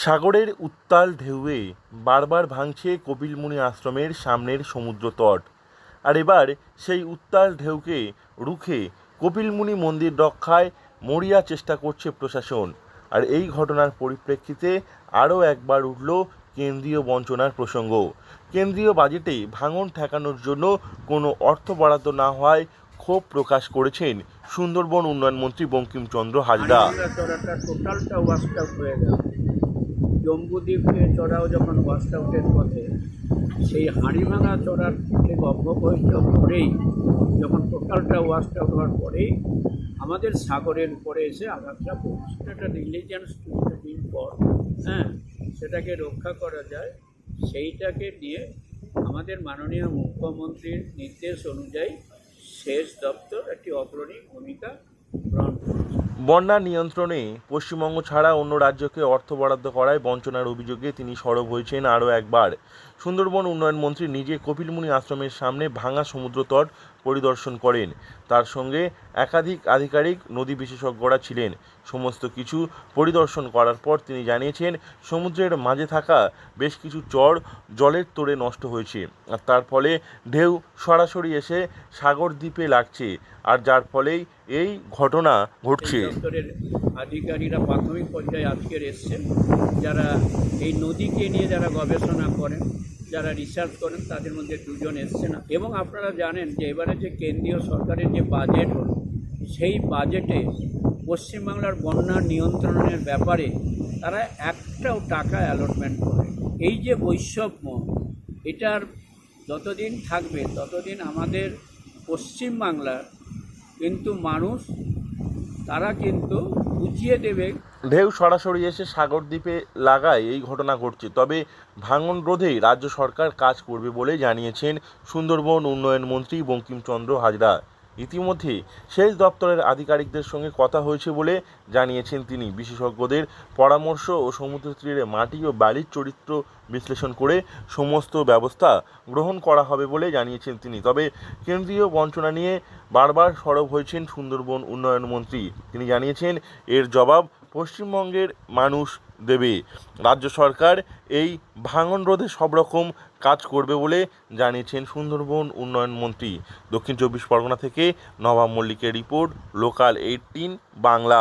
সাগরের উত্তাল ঢেউয়ে বারবার ভাঙছে কপিলমুনি আশ্রমের সামনের সমুদ্রতট। আর এবার সেই উত্তাল ঢেউকে রুখে কপিলমুনি মন্দির রক্ষায় মরিয়া চেষ্টা করছে প্রশাসন। আর এই ঘটনার পরিপ্রেক্ষিতে আরও একবার উঠল কেন্দ্রীয় বঞ্চনার প্রসঙ্গ। কেন্দ্রীয় বাজেটে ভাঙন ঠেকানোর জন্য কোনো অর্থ বরাদ্দ না হওয়ায় ক্ষোভ প্রকাশ করেছেন সুন্দরবন উন্নয়ন মন্ত্রী বঙ্কিমচন্দ্র হাজরা। টোটালটা ওয়াস্ট আউট হয়ে গেল। জম্বুদ্বীপে চড়াও যখন ওয়াস্ট আউটের পথে, সেই হাঁড়িভাঙা চড়ার ঠিক অব্যবহিত পরেই, যখন টোটালটা ওয়াস্ট আউট হওয়ার পরেই আমাদের সাগরের উপরে এসে আঘাতটা পড়ছে। একটা ডিলিজেন্স দিন পর সেটাকে রক্ষা করা যায়, সেইটাকে নিয়ে আমাদের মাননীয় মুখ্যমন্ত্রীর নির্দেশ অনুযায়ী সেচ দপ্তর একটি অগ্রণী ভূমিকা গ্রহণ করেছে। বন্যা নিয়ন্ত্রণে পশ্চিমবঙ্গ ছাড়া অন্য রাজ্যকে অর্থ বরাদ্দ করায় বঞ্চনার অভিযোগে তিনি সরব হয়েছেন আরও একবার। সুন্দরবন উন্নয়ন মন্ত্রী নিজে কপিলমুনি আশ্রমের সামনে ভাঙা সমুদ্রতট পরিদর্শন করেন। তার সঙ্গে একাধিক আধিকারিক, নদী বিশেষজ্ঞরা ছিলেন। সমস্ত কিছু পরিদর্শন করার পর তিনি জানিয়েছেন, সমুদ্রের মাঝে থাকা বেশ কিছু চর জলের তোড়ে নষ্ট হয়েছে, আর তার ফলে ঢেউ সরাসরি এসে সাগর দ্বীপে লাগছে, আর যার ফলেই এই ঘটনা ঘটছে। দপ্তরের আধিকারিকরা প্রাথমিক পর্যায়ে আজকের এসছেন, যারা এই নদীকে নিয়ে যারা গবেষণা করেন, যারা রিসার্চ করেন, তাদের মধ্যে দুজন এসছেন। এবং আপনারা জানেন যে এবারে যে কেন্দ্রীয় সরকারের যে বাজেট হলো, সেই বাজেটে পশ্চিমবাংলার বন্যা নিয়ন্ত্রণের ব্যাপারে তারা একটাও টাকা অ্যালটমেন্ট করে। এই যে বৈষম্য, এটার যতদিন থাকবে ততদিন আমাদের পশ্চিমবাংলার কিন্তু মানুষ তারা কিন্তু বুঝিয়ে দেবে। ঢেউ সরাসরি এসে সাগর দ্বীপে লাগায় এই ঘটনা ঘটছে। তবে ভাঙন রোধে রাজ্য সরকার কাজ করবে বলে জানিয়েছেন সুন্দরবন উন্নয়ন মন্ত্রী বঙ্কিমচন্দ্র হাজরা। ইতিমধ্যে সেচ দপ্তরের আধিকারিকদের সঙ্গে কথা হয়েছে বলে জানিয়েছেন তিনি। বিশেষজ্ঞদের পরামর্শ ও সমুদ্র তীরে মাটি ও বালির চরিত্র বিশ্লেষণ করে সমস্ত ব্যবস্থা গ্রহণ করা হবে বলে জানিয়েছেন তিনি। তবে কেন্দ্রীয় বঞ্চনা নিয়ে বারবার সরব হয়েছেন সুন্দরবন উন্নয়ন মন্ত্রী। তিনি জানিয়েছেন, এর জবাব পশ্চিমবঙ্গের মানুষ দেবে। রাজ্য সরকার এই ভাঙন রোধে সব রকম কাজ করবে বলে জানিয়েছেন সুন্দরবন উন্নয়ন মন্ত্রী। দক্ষিণ 24 পরগনা থেকে নবাব মল্লিকের রিপোর্ট, লোকাল 18 বাংলা।